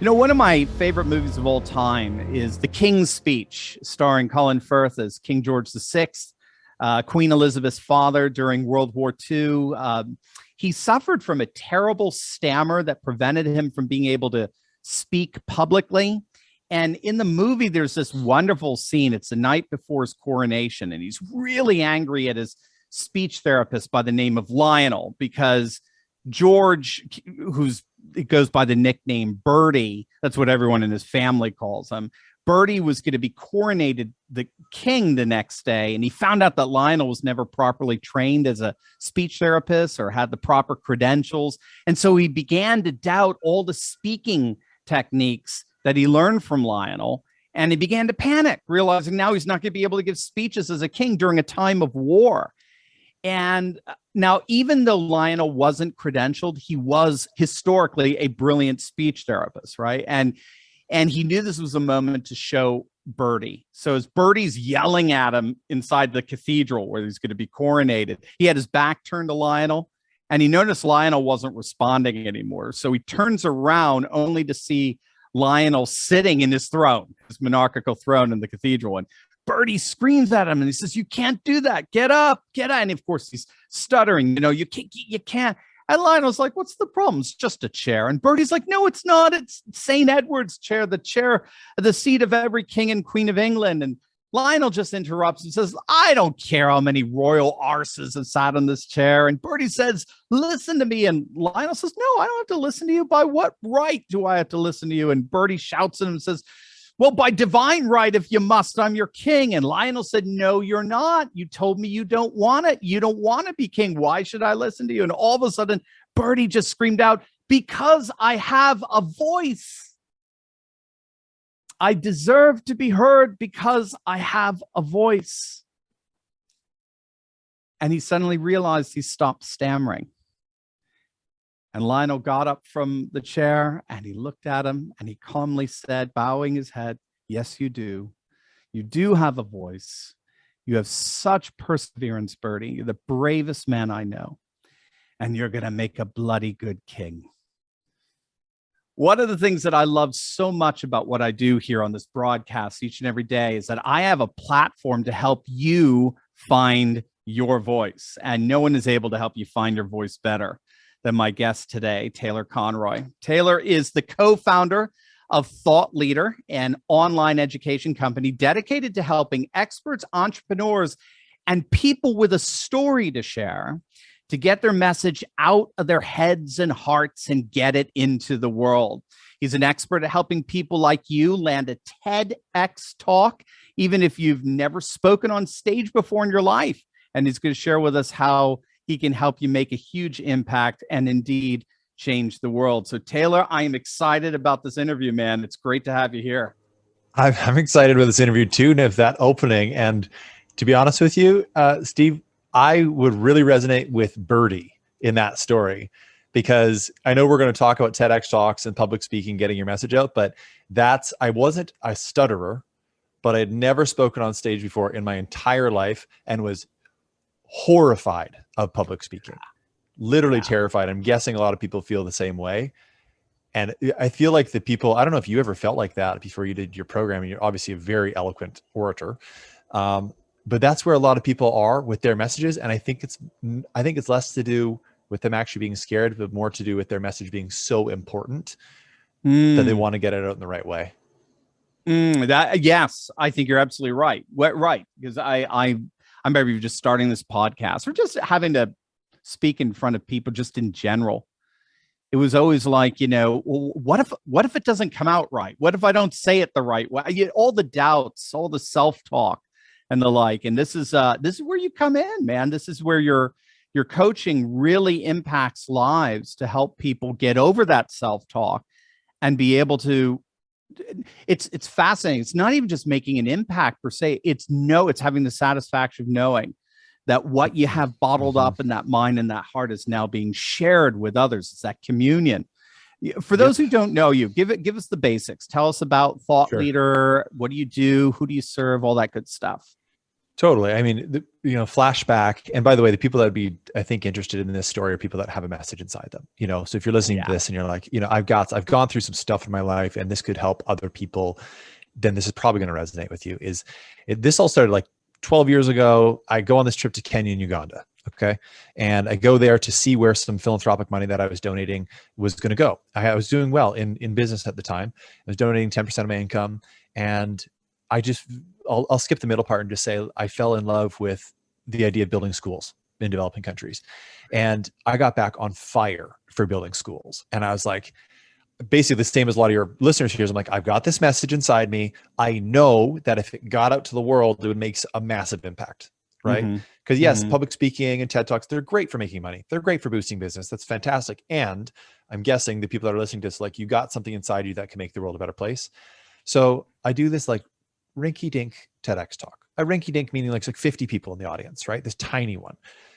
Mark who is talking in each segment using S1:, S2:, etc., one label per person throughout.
S1: You know, one of my favorite movies of all time is The King's Speech, starring Colin Firth as King George VI, Queen Elizabeth's father during World War II. He suffered from a terrible stammer that prevented him from being able to speak publicly. And in the movie, there's this wonderful scene. It's the night before his coronation, and he's really angry at his speech therapist by the name of Lionel because George, it goes by the nickname Bertie. That's what everyone in his family calls him. Bertie was going to be coronated the king the next day, and he found out that Lionel was never properly trained as a speech therapist or had the proper credentials. And so he began to doubt all the speaking techniques that he learned from Lionel, and he began to panic, realizing now he's not going to be able to give speeches as a king during a time of war. And now, even though Lionel wasn't credentialed, he was historically a brilliant speech therapist, right? And he knew this was a moment to show Bertie. So as Bertie's yelling at him inside the cathedral where he's going to be coronated, he had his back turned to Lionel, and he noticed Lionel wasn't responding anymore. So he turns around only to see Lionel sitting in his throne, his monarchical throne in the cathedral. And Bertie screams at him and he says, "You can't do that. Get up, get up." And of course he's stuttering, you can't. And Lionel's like, "What's the problem? It's just a chair." And Bertie's like, "No, it's not. It's St. Edward's chair, the seat of every king and queen of England." And Lionel just interrupts and says, "I don't care how many royal arses have sat on this chair." And Bertie says, "Listen to me." And Lionel says, "No, I don't have to listen to you. By what right do I have to listen to you?" And Bertie shouts at him and says, "Well, by divine right, if you must, I'm your king." And Lionel said, "No, you're not. You told me you don't want it. You don't want to be king. Why should I listen to you?" And all of a sudden, Bertie just screamed out, "Because I have a voice. I deserve to be heard because I have a voice." And he suddenly realized he stopped stammering. And Lionel got up from the chair and he looked at him and he calmly said, bowing his head, "Yes, you do. You do have a voice. You have such perseverance, Bertie. You're the bravest man I know. And you're going to make a bloody good king." One of the things that I love so much about what I do here on this broadcast each and every day is that I have a platform to help you find your voice. And no one is able to help you find your voice better than my guest today, Taylor Conroy. Taylor is the co-founder of Thought Leader, an online education company dedicated to helping experts, entrepreneurs, and people with a story to share to get their message out of their heads and hearts and get it into the world. He's an expert at helping people like you land a Tedx Talk, even if you've never spoken on stage before in your life. And he's going to share with us how he can help you make a huge impact and indeed change the world. So Taylor, I am excited about this interview, man. It's great to have you here.
S2: I'm excited with this interview too, Niv, that opening. And to be honest with you, Steve, I would really resonate with Bertie in that story, because I know we're going to talk about TEDx Talks and public speaking, getting your message out, but I wasn't a stutterer, but I had never spoken on stage before in my entire life and was horrified of public speaking, literally terrified. I'm guessing a lot of people feel the same way. And I feel like the people, I don't know if you ever felt like that before you did your program. You're obviously a very eloquent orator. But that's where a lot of people are with their messages. And I think it's less to do with them actually being scared, but more to do with their message being so important that they want to get it out in the right way.
S1: Yes, I think you're absolutely right. Right. Because I'm maybe just starting this podcast or just having to speak in front of people just in general. It was always like, what if it doesn't come out right? What if I don't say it the right way? All the doubts, all the self-talk and the like. And this is where you come in, man. This is where your coaching really impacts lives to help people get over that self-talk and be able to. It's fascinating. It's not even just making an impact per se. It's having the satisfaction of knowing that what you have bottled up in that mind and that heart is now being shared with others. It's that communion. For those who don't know you, give us the basics. Tell us about Thought Leader. What do you do? Who do you serve? All that good stuff.
S2: Totally. I mean, flashback. And by the way, the people that would be, I think, interested in this story are people that have a message inside them. So if you're listening to this and you're like, I've gone through some stuff in my life and this could help other people, then this is probably going to resonate with you. This all started like 12 years ago. I go on this trip to Kenya and Uganda. Okay. And I go there to see where some philanthropic money that I was donating was going to go. I was doing well in business at the time. I was donating 10% of my income. And I'll skip the middle part and just say I fell in love with the idea of building schools in developing countries. And I got back on fire for building schools. And I was like, basically the same as a lot of your listeners here. I'm like, I've got this message inside me. I know that if it got out to the world, it would make a massive impact. Right. Because yes, public speaking and TED Talks, they're great for making money. They're great for boosting business. That's fantastic. And I'm guessing the people that are listening to this, like, you got something inside you that can make the world a better place. So I do this like rinky dink TEDx talk. A rinky dink meaning like 50 people in the audience, right? This tiny one,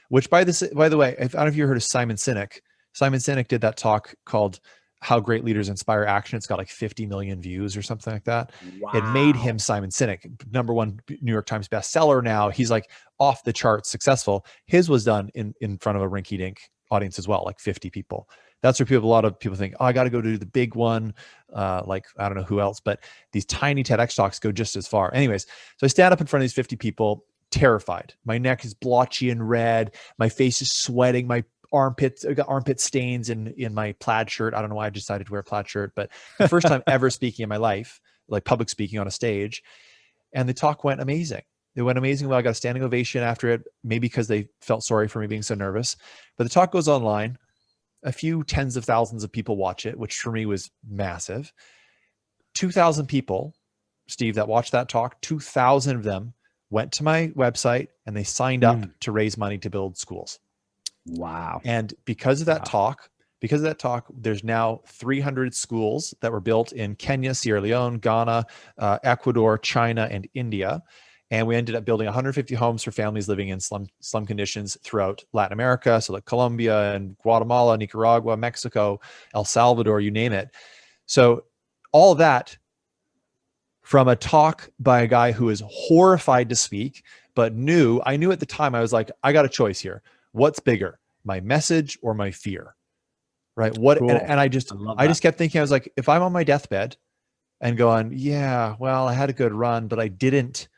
S2: which by the way, I don't know if you heard of Simon Sinek. Simon Sinek did that talk called How Great Leaders Inspire Action. It's got like 50 million views or something like that. Wow. It made him Simon Sinek, #1 New York Times bestseller. Now he's like off the charts successful. His was done in front of a rinky dink audience as well, like 50 people. That's where a lot of people think, oh, I got to go to the big one. Like, I don't know who else, but these tiny TEDx talks go just as far. Anyways, so I stand up in front of these 50 people, terrified. My neck is blotchy and red. My face is sweating. My armpits, I got armpit stains in my plaid shirt. I don't know why I decided to wear a plaid shirt, but the first time ever speaking in my life, like public speaking on a stage. And the talk went amazing. It went amazing. Well, I got a standing ovation after it, maybe because they felt sorry for me being so nervous. But the talk goes online. A few tens of thousands of people watch it, which for me was massive. 2,000 people, Steve, that watched that talk, 2,000 of them went to my website and they signed up to raise money to build schools.
S1: Wow.
S2: And because of that talk, there's now 300 schools that were built in Kenya, Sierra Leone, Ghana, Ecuador, China, and India. And we ended up building 150 homes for families living in slum conditions throughout Latin America. So like Colombia and Guatemala, Nicaragua, Mexico, El Salvador, you name it. So all of that from a talk by a guy who is horrified to speak, but I knew at the time, I was like, I got a choice here. What's bigger, my message or my fear? Right. Cool. And I just kept thinking, I was like, if I'm on my deathbed and going, yeah, well, I had a good run, but I didn't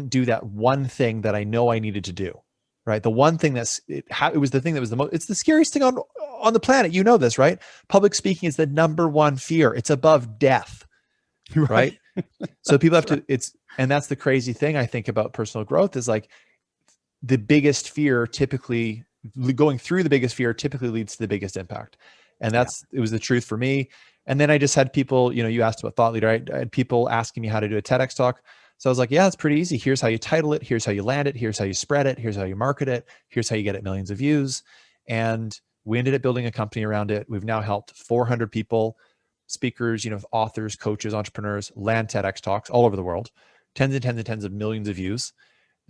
S2: do that one thing that I know I needed to do, right? The one thing it was the thing that was it's the scariest thing on the planet. You know this, right? Public speaking is the #1 fear. It's above death, right? So people have to, and that's the crazy thing I think about personal growth is like the biggest fear going through the biggest fear typically leads to the biggest impact. And it was the truth for me. And then I just had people, you asked about thought leader. I had people asking me how to do a TEDx talk. So I was like, yeah, it's pretty easy. Here's how you title it. Here's how you land it. Here's how you spread it. Here's how you market it. Here's how you get it millions of views. And we ended up building a company around it. We've now helped 400 people, speakers, authors, coaches, entrepreneurs, land TEDx talks all over the world, tens and tens and tens of millions of views.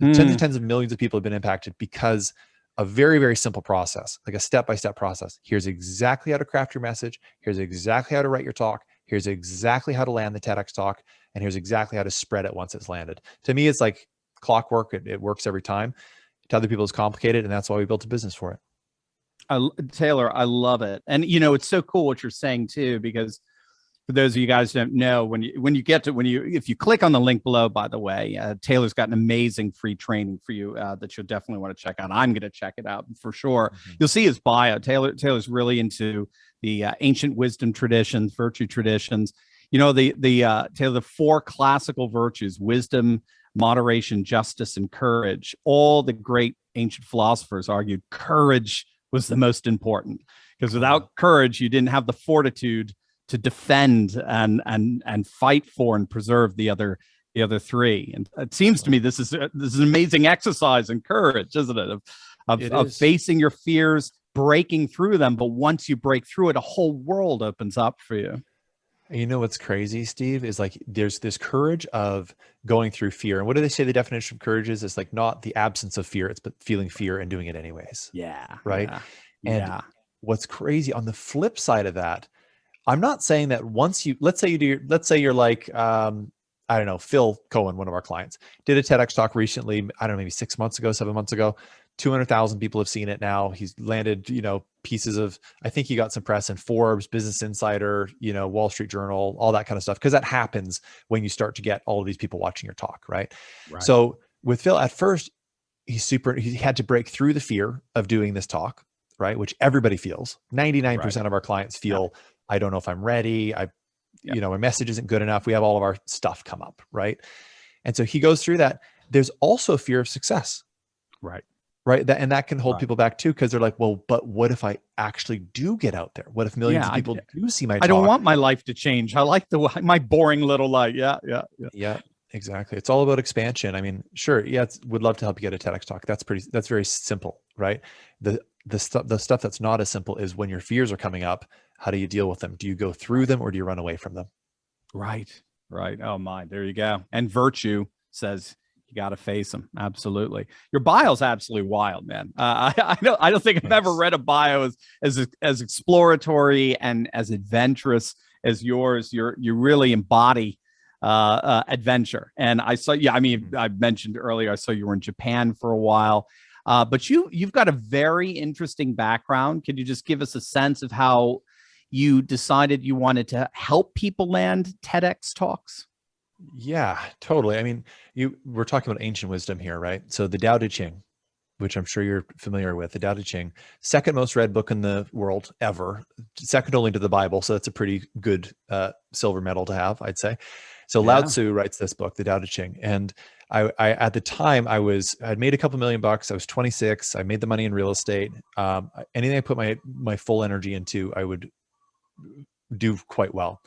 S2: Tens and tens of millions of people have been impacted because a very, very simple process, like a step-by-step process. Here's exactly how to craft your message. Here's exactly how to write your talk. Here's exactly how to land the TEDx talk. And here's exactly how to spread it once it's landed. To me, it's like clockwork. It works every time. To other people, it's complicated. And that's why we built a business for it.
S1: Taylor, I love it. And, it's so cool what you're saying too, because for those of you guys who don't know, if you click on the link below, by the way, Taylor's got an amazing free training for you that you'll definitely want to check out. I'm going to check it out for sure. You'll see his bio. Taylor's really into the ancient wisdom traditions, virtue traditions. Taylor, the 4 classical virtues: wisdom, moderation, justice, and courage. All the great ancient philosophers argued courage was the most important, because without courage, you didn't have the fortitude to defend and fight for and preserve the other 3. And it seems to me this is an amazing exercise in courage, isn't it? Of facing your fears, breaking through them. But once you break through it, a whole world opens up for you.
S2: You know what's crazy, Steve, is like there's this courage of going through fear. And what do they say the definition of courage is? It's like not the absence of fear, it's but feeling fear and doing it anyways.
S1: Yeah.
S2: Right. And what's crazy on the flip side of that, I'm not saying that once let's say you're like, I I don't know, Phil Cohen, one of our clients, did a TEDx talk recently. I don't know, maybe 6 months ago, 7 months ago. 200,000 people have seen it now. He's landed, pieces of, I think he got some press in Forbes, Business Insider, Wall Street Journal, all that kind of stuff. Cause that happens when you start to get all of these people watching your talk. Right. So with Phil, at first, he had to break through the fear of doing this talk, right? Which everybody feels. 99% of our clients feel, I don't know if I'm ready. My message isn't good enough. We have all of our stuff come up. Right. And so he goes through that. There's also fear of success.
S1: Right.
S2: And that can hold people back too. Cause they're like, well, but what if I actually do get out there? What if millions of people do see my talk?
S1: I don't want my life to change. I like my boring little life. Yeah.
S2: Exactly. It's all about expansion. I mean, sure. Yeah. Would love to help you get a TEDx talk. That's very simple, right? The stuff that's not as simple is when your fears are coming up, how do you deal with them? Do you go through them or do you run away from them?
S1: Right. Oh my, there you go. And virtue says you got to face them. Absolutely. Your bio's absolutely wild, man. I don't think I've ever read a bio as exploratory and as adventurous as yours. You really embody adventure. And I saw, I mentioned earlier, I saw you were in Japan for a while, but you've got a very interesting background. Could you just give us a sense of how you decided you wanted to help people land TEDx talks?
S2: Yeah, totally. I mean, we're talking about ancient wisdom here, right? So the Tao Te Ching, which I'm sure you're familiar with, the Tao Te Ching, second most read book in the world ever, second only to the Bible. So that's a pretty good silver medal to have, I'd say. So Lao Tzu writes this book, the Tao Te Ching. And I at the time I'd made a couple $1 million. I was 26. I made the money in real estate. Anything I put my full energy into, I would do quite well.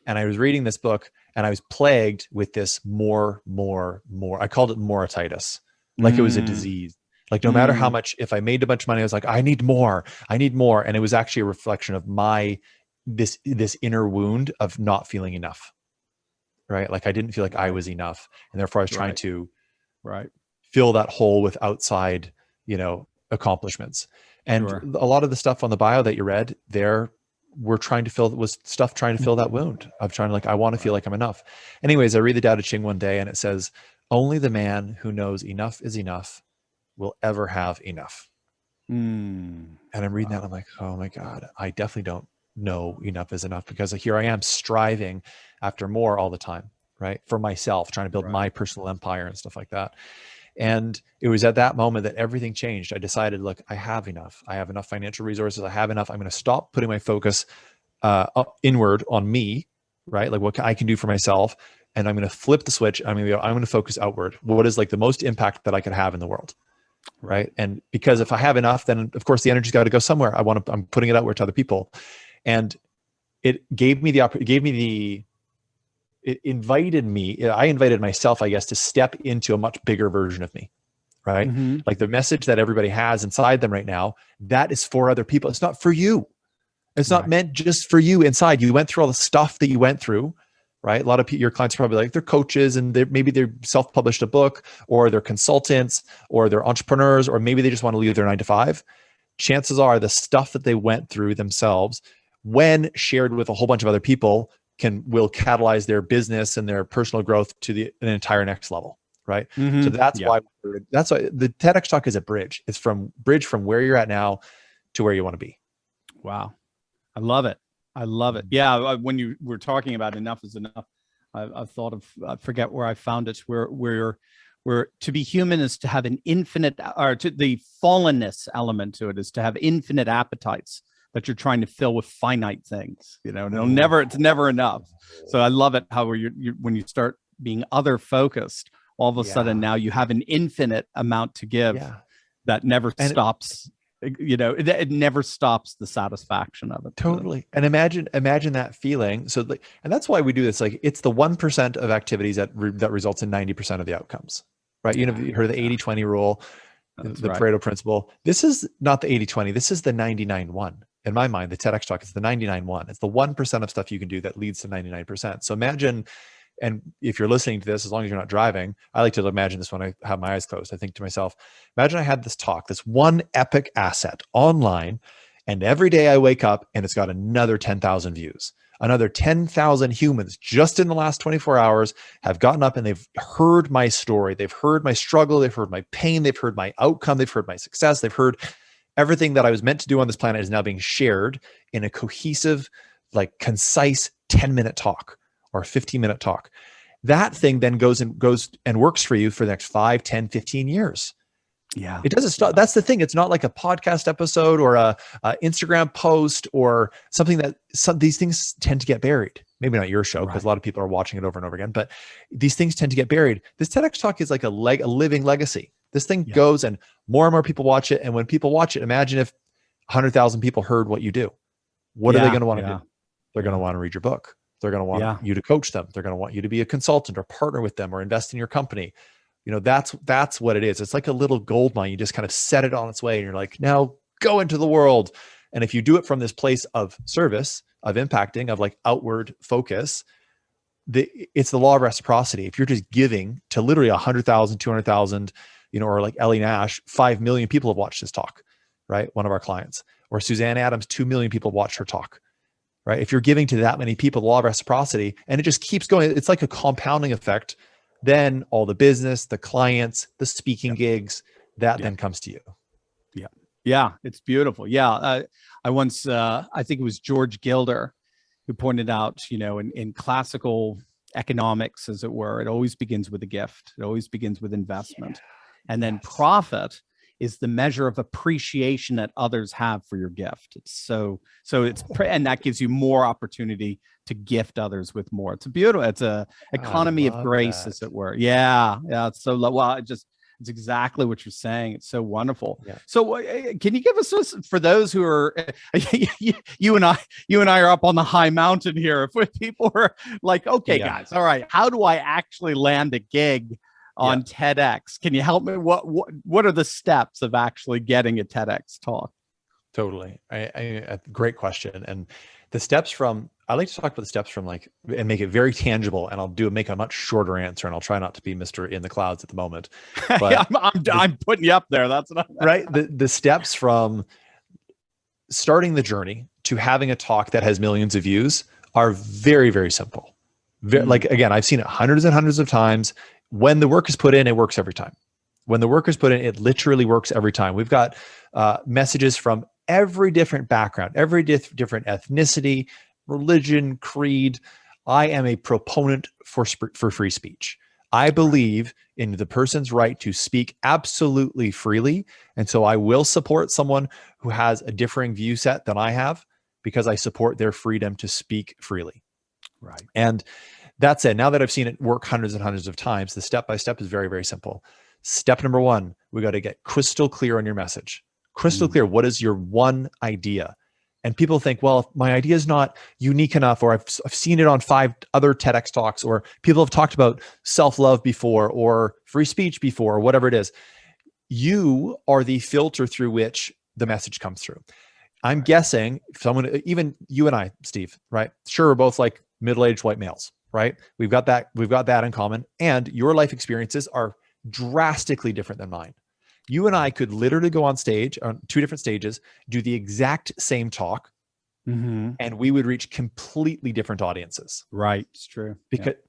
S2: And I was reading this book and I was plagued with this more. I called it moratitis, like it was a disease. Like no matter how much, if I made a bunch of money, I was like, I need more. And it was actually a reflection of this inner wound of not feeling enough. Right. Like I didn't feel like I was enough. And therefore I was trying to fill that hole with outside, accomplishments. And a lot of the stuff on the bio that you read there, trying to fill that wound of trying to I want to feel like I'm enough. Anyways, I read the Tao Te Ching one day and it says, only the man who knows enough is enough will ever have enough. And I'm reading that. And I'm like, oh my God, I definitely don't know enough is enough, because here I am striving after more all the time, right? For myself, trying to build my personal empire and stuff like that. And it was at that moment that everything changed. I decided, look, I have enough. I have enough financial resources. I have enough. I'm going to stop putting my focus inward on me, right? Like what I can do for myself. And I'm going to flip the switch. I'm going to focus outward. What is the most impact that I could have in the world? Right. And because if I have enough, then of course the energy's got to go somewhere. I'm putting it outward to other people. And it gave me I invited myself, I guess, to step into a much bigger version of me, right? Like the message that everybody has inside them right now, that is for other people. It's not for you. It's not meant just for you inside. You went through all the stuff that you went through, right? A lot of your clients are probably like, they're coaches and maybe they're self-published a book, or they're consultants, or they're entrepreneurs, or maybe they just want to leave their 9 to 5. Chances are the stuff that they went through themselves, when shared with a whole bunch of other people, will catalyze their business and their personal growth to an entire next level, right? So that's why the TEDx talk is a bridge. It's from where you're at now to where you want to be.
S1: Wow, I love it. Yeah, when you were talking about enough is enough, I've thought of, I forget where I found it, where to be human is to have an infinite, or to the fallenness element to it is to have infinite appetites that you're trying to fill with finite things, and it's never enough. So I love it how when you start being other focused, all of a sudden now you have an infinite amount to give that never stops. It never stops the satisfaction of it.
S2: Totally. And imagine that feeling. So and that's why we do this. Like it's the 1% of activities that results in 90% of the outcomes, right? You heard of the 80-20 rule, the Pareto principle. This is not the 80-20. This is the 99-1. In my mind, the TEDx talk is the 99-1. It's the 1% of stuff you can do that leads to 99%. So imagine, and if you're listening to this, as long as you're not driving, I like to imagine this when I have my eyes closed. I think to myself, imagine I had this talk, this one epic asset online, and every day I wake up and it's got another 10,000 views. another 10,000 humans just in the last 24 hours have gotten up and they've heard my story. They've heard my struggle. They've heard my pain. They've heard my outcome. They've heard my success. They've heard everything that I was meant to do on this planet is now being shared in a cohesive, like concise 10-minute talk or 15-minute talk. That thing then goes and works for you for the next 5, 10, 15 years.
S1: Yeah.
S2: It doesn't stop. That's the thing. It's not like a podcast episode or a Instagram post or something that these things tend to get buried. Maybe not your show, because a lot of people are watching it over and over again, but these things tend to get buried. This TEDx Talk is like a living legacy. This thing goes and more people watch it. And when people watch it, imagine if 100,000 people heard what you do. What are they going to want to do? They're going to want to read your book. They're going to want you to coach them. They're going to want you to be a consultant or partner with them or invest in your company. You know, that's what it is. It's like a little gold mine. You just kind of set it on its way and you're like, now go into the world. And if you do it from this place of service, of impacting, of like outward focus, it's the law of reciprocity. If you're just giving to literally 100,000, 200,000, you know, or like Ellie Nash, 5 million people have watched this talk, right? One of our clients. Or Suzanne Adams, 2 million people watched her talk, right? If you're giving to that many people, the law of reciprocity, and it just keeps going, it's like a compounding effect. Then all the business, the clients, the speaking gigs, that then comes to you.
S1: Yeah. Yeah. It's beautiful. Yeah. I once, I think it was George Gilder who pointed out, you know, in classical economics, as it were, it always begins with a gift. It always begins with investment. And then profit is the measure of appreciation that others have for your gift. It's and that gives you more opportunity to gift others with more. It's a economy of grace, as it were. Yeah. Yeah. It's so well, it's exactly what you're saying. It's so wonderful. Yeah. So can you give us, for those who are, you and I are up on the high mountain here. If people are like, okay, guys, all right, how do I actually land a gig on TEDx? Can you help me? What are the steps of actually getting a TEDx talk?
S2: Totally. Great question. And the steps I like to talk about the steps from and make it very tangible, and I'll make a much shorter answer, and I'll try not to be Mr. in the clouds at the moment. But
S1: I'm putting you up there. That's not
S2: right. The steps from starting the journey to having a talk that has millions of views are very, very simple. Like, again, I've seen it hundreds and hundreds of times. When the work is put in, it works every time. When the work is put in, it literally works every time. We've got messages from every different background, every different ethnicity, religion, creed. I am a proponent for free speech. I believe in the person's right to speak absolutely freely. And so I will support someone who has a differing view set than I have, because I support their freedom to speak freely.
S1: Right.
S2: And that said, now that I've seen it work hundreds and hundreds of times, the step-by-step is very, very simple. Step number 1, we got to get crystal clear on your message. Crystal clear. What is your one idea? And people think, well, if my idea is not unique enough, or I've seen it on 5 other TEDx talks, or people have talked about self-love before, or free speech before, or whatever it is. You are the filter through which the message comes through. I'm guessing someone, even you and I, Steve, right? Sure, we're both like middle-aged white males, right? We've got that in common. And your life experiences are drastically different than mine. You and I could literally go on stage on 2 different stages, do the exact same talk, and we would reach completely different audiences.
S1: Right. It's true.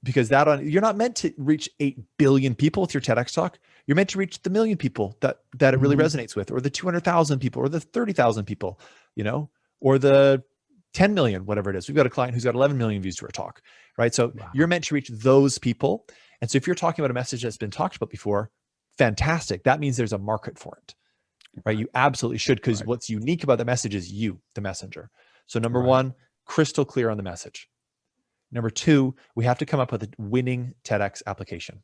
S2: Because you're not meant to reach 8 billion people with your TEDx talk. You're meant to reach the million people that it really resonates with, or the 200,000 people, or the 30,000 people, you know, or the 10 million, whatever it is. We've got a client who's got 11 million views to our talk, right? So you're meant to reach those people. And so if you're talking about a message that's been talked about before, fantastic. That means there's a market for it, right? You absolutely should, because what's unique about the message is you, the messenger. So number 1, crystal clear on the message. Number 2, we have to come up with a winning TEDx application,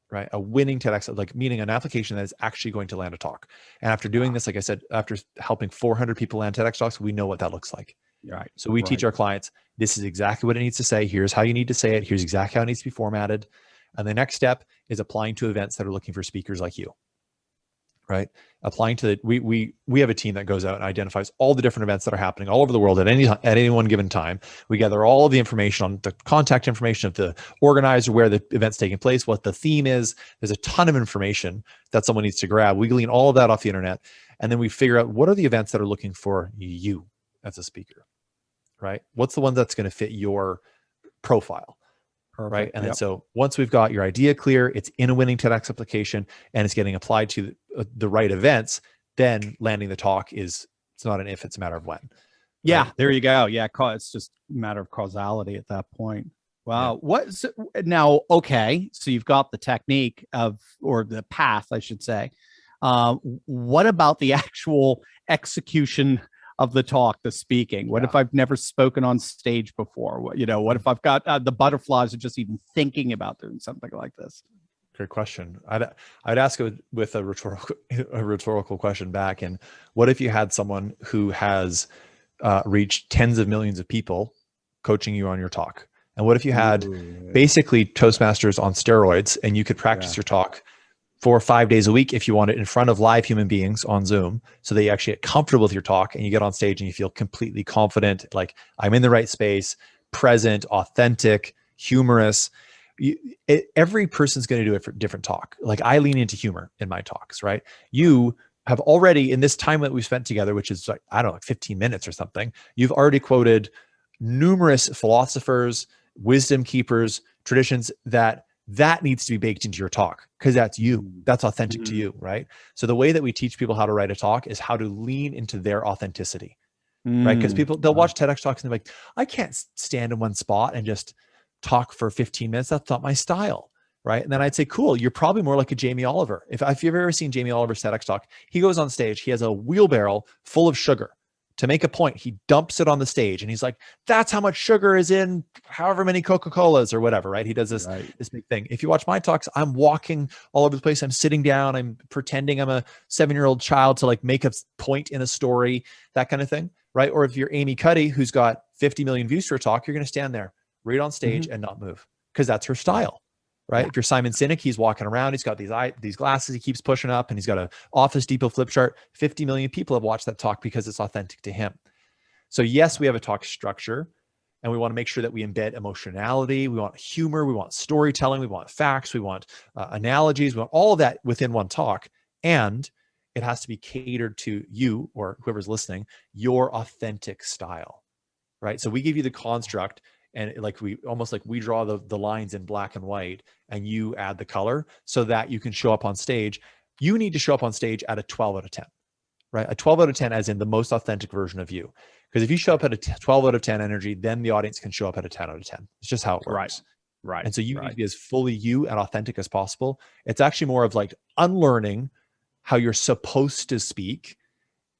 S2: right? A winning TEDx, like meaning an application that is actually going to land a talk. And after doing this, like I said, after helping 400 people land TEDx talks, we know what that looks like.
S1: Right.
S2: So we teach our clients, this is exactly what it needs to say. Here's how you need to say it. Here's exactly how it needs to be formatted. And the next step is applying to events that are looking for speakers like you, right? Applying to we have a team that goes out and identifies all the different events that are happening all over the world at any one given time. We gather all of the information on the contact information of the organizer, where the event's taking place, what the theme is. There's a ton of information that someone needs to grab. We glean all of that off the internet, and then we figure out what are the events that are looking for you as a speaker, right? What's the one that's going to fit your profile?
S1: Perfect.
S2: Right. And then so once we've got your idea clear, it's in a winning TEDx application and it's getting applied to the right events, then landing the talk it's not an if, it's a matter of when.
S1: Yeah,
S2: right?
S1: there you go. Yeah, it's just a matter of causality at that point. Wow.
S2: Yeah.
S1: Now? Okay, so you've got the technique or the path, I should say. What about the actual execution of the talk, the speaking? What if I've never spoken on stage before? What if I've got the butterflies of just even thinking about doing something like this?
S2: Great question. I'd ask it with a rhetorical question back. And what if you had someone who has reached tens of millions of people coaching you on your talk? And what if you had basically Toastmasters on steroids and you could practice your talk 4 or 5 days a week if you want it in front of live human beings on Zoom, so that you actually get comfortable with your talk and you get on stage and you feel completely confident, like I'm in the right space, present, authentic, humorous. Every person's going to do a different talk. Like I lean into humor in my talks, right? You have already, in this time that we spent together, which is like, I don't know, like 15 minutes or something, you've already quoted numerous philosophers, wisdom keepers, traditions that needs to be baked into your talk, because that's you. That's authentic to you, right? So the way that we teach people how to write a talk is how to lean into their authenticity, right? Because they'll watch TEDx talks and they're like, I can't stand in one spot and just talk for 15 minutes. That's not my style, right? And then I'd say, cool, you're probably more like a Jamie Oliver. If you've ever seen Jamie Oliver's TEDx talk, he goes on stage, he has a wheelbarrow full of sugar. To make a point, he dumps it on the stage and he's like, that's how much sugar is in however many Coca-Colas or whatever, right? He does this big thing. If you watch my talks, I'm walking all over the place. I'm sitting down. I'm pretending I'm a 7-year-old child to like make a point in a story, that kind of thing, right? Or if you're Amy Cuddy, who's got 50 million views to her talk, you're going to stand there, read on stage and not move, because that's her style. Right. If you're Simon Sinek, he's walking around, he's got these glasses he keeps pushing up, and he's got an Office Depot flip chart. 50 million people have watched that talk because it's authentic to him. So yes, we have a talk structure, and we want to make sure that we embed emotionality. We want humor. We want storytelling. We want facts. We want analogies. We want all of that within one talk. And it has to be catered to you, or whoever's listening, your authentic style. Right. So we give you the construct, and we draw the lines in black and white, and you add the color so that you can show up on stage. You need to show up on stage at a 12 out of 10, right? A 12 out of 10 as in the most authentic version of you. Because if you show up at a 12 out of 10 energy, then the audience can show up at a 10 out of 10. It's just how it works.
S1: Right.
S2: And so you need to be as fully you and authentic as possible. It's actually more of like unlearning how you're supposed to speak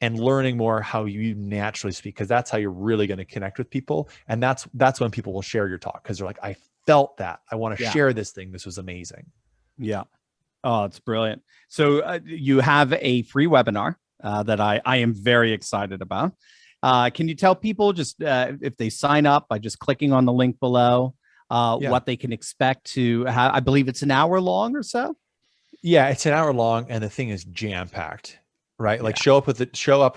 S2: and learning more how you naturally speak, because that's how you're really going to connect with people. And that's when people will share your talk, because they're like, I felt that. I want to share this thing. This was amazing.
S1: Yeah. Oh, it's brilliant. So you have a free webinar that I am very excited about. Can you tell people just if they sign up by just clicking on the link below, what they can expect to have? I believe it's an hour long or so.
S2: Yeah, it's an hour long, and the thing is jam-packed. Right? Like show up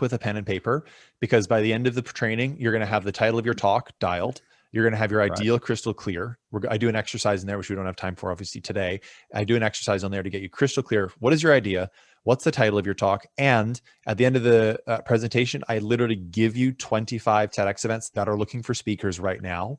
S2: with a pen and paper, because by the end of the training, you're going to have the title of your talk dialed. You're going to have your ideal crystal clear. I do an exercise in there, which we don't have time for obviously today. I do an exercise on there to get you crystal clear. What is your idea? What's the title of your talk? And at the end of the presentation, I literally give you 25 TEDx events that are looking for speakers right now,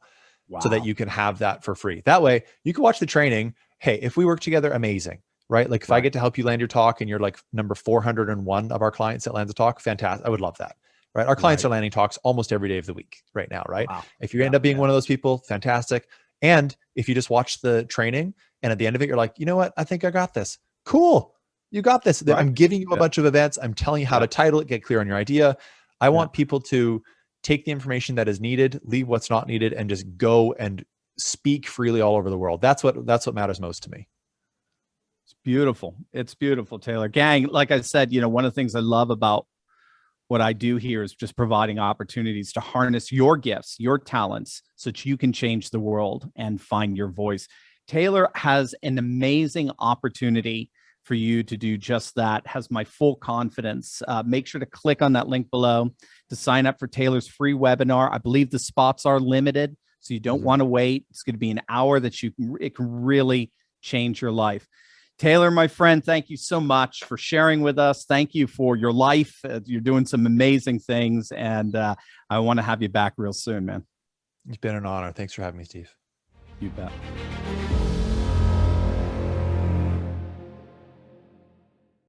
S2: so that you can have that for free. That way you can watch the training. Hey, if we work together, amazing. Right? Like if I get to help you land your talk and you're like number 401 of our clients that lands a talk, fantastic. I would love that. Right? Our clients are landing talks almost every day of the week right now. Right? Wow. If you end up being one of those people, fantastic. And if you just watch the training and at the end of it, you're like, you know what? I think I got this. Cool. You got this. Right. I'm giving you a bunch of events. I'm telling you how to title it, get clear on your idea. I want people to take the information that is needed, leave what's not needed, and just go and speak freely all over the world. That's what matters most to me.
S1: It's beautiful. It's beautiful, Taylor. Gang, like I said, one of the things I love about what I do here is just providing opportunities to harness your gifts, your talents, so that you can change the world and find your voice. Taylor has an amazing opportunity for you to do just that, has my full confidence. Make sure to click on that link below to sign up for Taylor's free webinar. I believe the spots are limited, so you don't want to wait. It's going to be an hour that it can really change your life. Taylor, my friend, thank you so much for sharing with us. Thank you for your life. You're doing some amazing things, and I want to have you back real soon, man.
S2: It's been an honor. Thanks for having me, Steve.
S1: You bet.